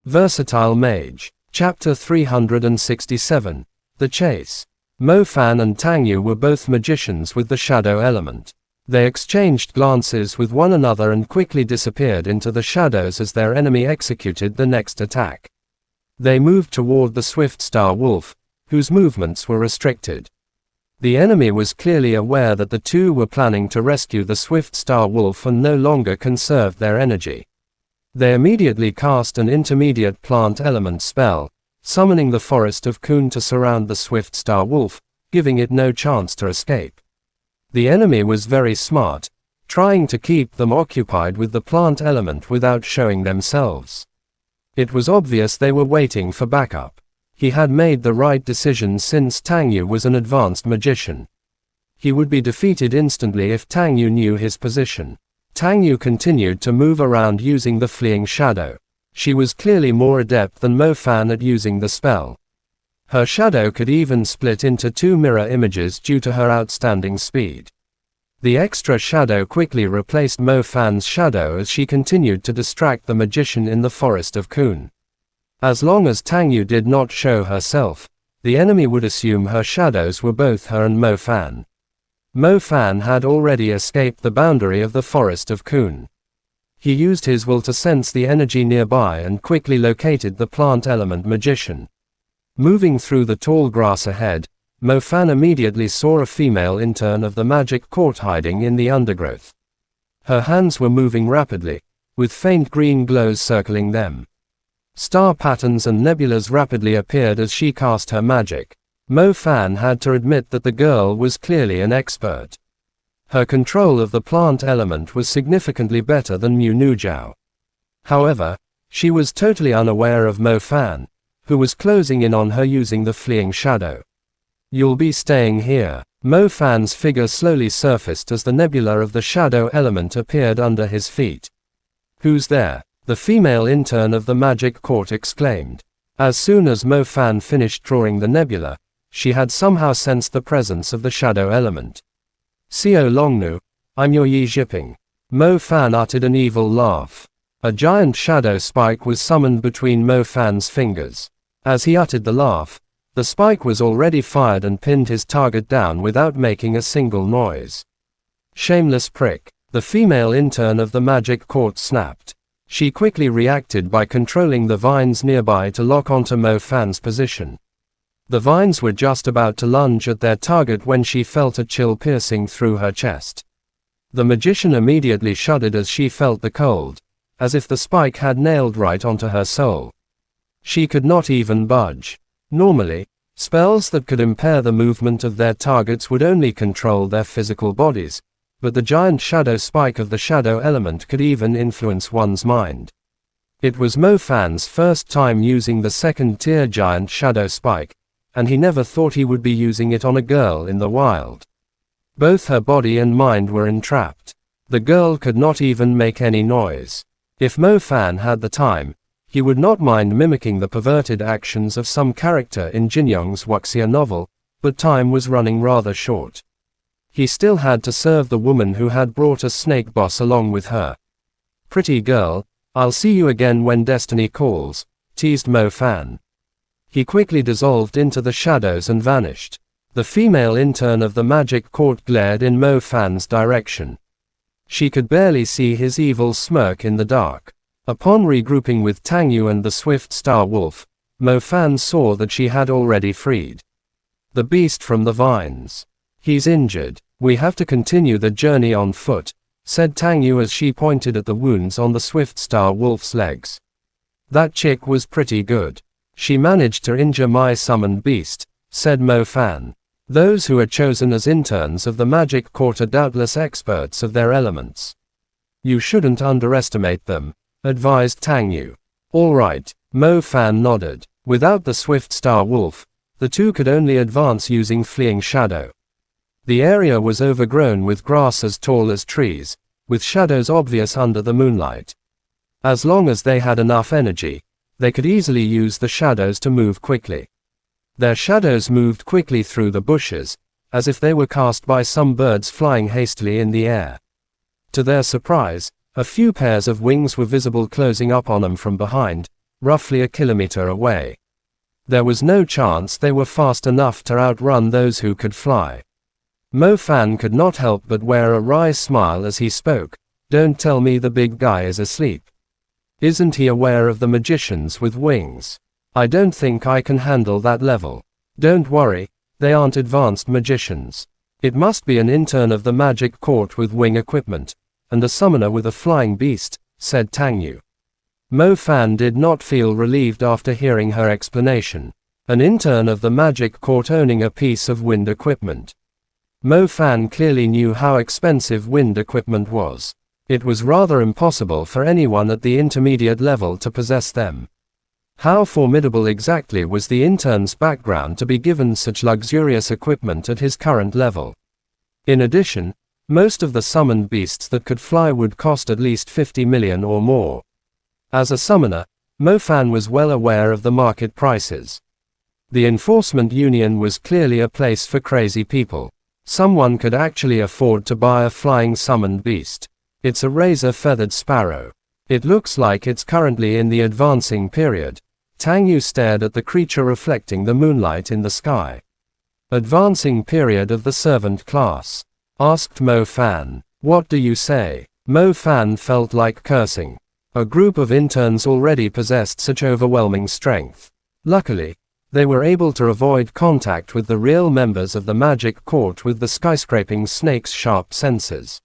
Versatile Mage. Chapter 367. The Chase. Mo Fan and Tang Yu were both magicians with the shadow element. They exchanged glances with one another and quickly disappeared into the shadows as their enemy executed the next attack. They moved toward the swift star wolf, whose movements were restricted. The enemy was clearly aware that the two were planning to rescue the swift star wolf and no longer conserved their energy. They immediately cast an intermediate plant element spell, summoning the forest of Kun to surround the swift star wolf, giving it no chance to escape. The enemy was very smart, trying to keep them occupied with the plant element without showing themselves. It was obvious they were waiting for backup. He had made the right decision since Tang Yu was an advanced magician. He would be defeated instantly if Tang Yu knew his position. Tang Yu continued to move around using the fleeing shadow. She was clearly more adept than Mo Fan at using the spell. Her shadow could even split into two mirror images due to her outstanding speed. The extra shadow quickly replaced Mo Fan's shadow as she continued to distract the magician in the forest of Kun. As long as Tang Yu did not show herself, the enemy would assume her shadows were both her and Mo Fan. Mo Fan had already escaped the boundary of the forest of Kun. He used his will to sense the energy nearby and quickly located the plant element magician. Moving through the tall grass ahead, Mo Fan immediately saw a female intern of the magic court hiding in the undergrowth. Her hands were moving rapidly, with faint green glows circling them. Star patterns and nebulas rapidly appeared as she cast her magic. Mo Fan had to admit that the girl was clearly an expert. Her control of the plant element was significantly better than Mu Nujiao. However, she was totally unaware of Mo Fan, who was closing in on her using the fleeing shadow. "You'll be staying here." Mo Fan's figure slowly surfaced as the nebula of the shadow element appeared under his feet. "Who's there?" the female intern of the magic court exclaimed. As soon as Mo Fan finished drawing the nebula, she had somehow sensed the presence of the shadow element. "Xiao Longnu, I'm your Yi Zhiping." Mo Fan uttered an evil laugh. A giant shadow spike was summoned between Mo Fan's fingers. As he uttered the laugh, the spike was already fired and pinned his target down without making a single noise. "Shameless prick," the female intern of the magic court snapped. She quickly reacted by controlling the vines nearby to lock onto Mo Fan's position. The vines were just about to lunge at their target when she felt a chill piercing through her chest. The magician immediately shuddered as she felt the cold, as if the spike had nailed right onto her soul. She could not even budge. Normally, spells that could impair the movement of their targets would only control their physical bodies, but the giant shadow spike of the shadow element could even influence one's mind. It was Mo Fan's first time using the second-tier giant shadow spike, and he never thought he would be using it on a girl in the wild. Both her body and mind were entrapped. The girl could not even make any noise. If Mo Fan had the time, he would not mind mimicking the perverted actions of some character in Jin Yong's Wuxia novel, but time was running rather short. He still had to serve the woman who had brought a snake boss along with her. "Pretty girl, I'll see you again when destiny calls," teased Mo Fan. He quickly dissolved into the shadows and vanished. The female intern of the magic court glared in Mo Fan's direction. She could barely see his evil smirk in the dark. Upon regrouping with Tang Yu and the swift star wolf, Mo Fan saw that she had already freed the beast from the vines. "He's injured. We have to continue the journey on foot," said Tang Yu as she pointed at the wounds on the swift star wolf's legs. "That chick was pretty good. She managed to injure my summoned beast," said Mo Fan. "Those who are chosen as interns of the magic court are doubtless experts of their elements. You shouldn't underestimate them," advised Tang Yu. "All right," Mo Fan nodded. Without the swift star wolf, the two could only advance using fleeing shadow. The area was overgrown with grass as tall as trees, with shadows obvious under the moonlight. As long as they had enough energy, they could easily use the shadows to move quickly. Their shadows moved quickly through the bushes, as if they were cast by some birds flying hastily in the air. To their surprise, a few pairs of wings were visible closing up on them from behind, roughly a kilometer away. There was no chance they were fast enough to outrun those who could fly. Mo Fan could not help but wear a wry smile as he spoke. Don't tell me the big guy is asleep. Isn't he aware of the magicians with wings? I don't think I can handle that level. Don't worry, they aren't advanced magicians. It must be an intern of the magic court with wing equipment, and a summoner with a flying beast, said Tang Yu. Mo Fan did not feel relieved after hearing her explanation. An intern of the magic court owning a piece of wind equipment. Mo Fan clearly knew how expensive wind equipment was. It was rather impossible for anyone at the intermediate level to possess them. How formidable exactly was the intern's background to be given such luxurious equipment at his current level? In addition, most of the summoned beasts that could fly would cost at least 50 million or more. As a summoner, Mo Fan was well aware of the market prices. The Enforcement Union was clearly a place for crazy people. Someone could actually afford to buy a flying summoned beast. It's a razor-feathered sparrow. It looks like it's currently in the advancing period. Tang Yu stared at the creature reflecting the moonlight in the sky. Advancing period of the servant class? Asked Mo Fan. What do you say? Mo Fan felt like cursing. A group of interns already possessed such overwhelming strength. Luckily, they were able to avoid contact with the real members of the magic court with the skyscraping snake's sharp senses.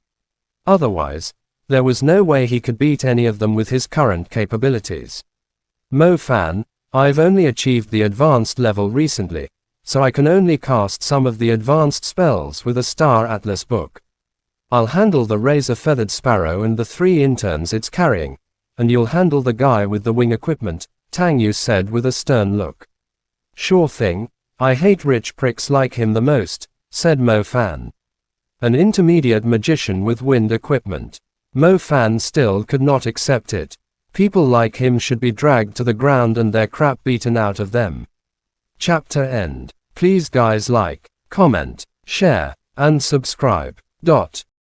Otherwise, there was no way he could beat any of them with his current capabilities. Mo Fan, I've only achieved the advanced level recently, so I can only cast some of the advanced spells with a Star Atlas book. I'll handle the razor-feathered sparrow and the 3 interns it's carrying, and you'll handle the guy with the wing equipment, Tang Yu said with a stern look. Sure thing, I hate rich pricks like him the most, said Mo Fan. An intermediate magician with wind equipment. Mo Fan still could not accept it. People like him should be dragged to the ground and their crap beaten out of them. Chapter end. Please guys like, comment, share, and subscribe.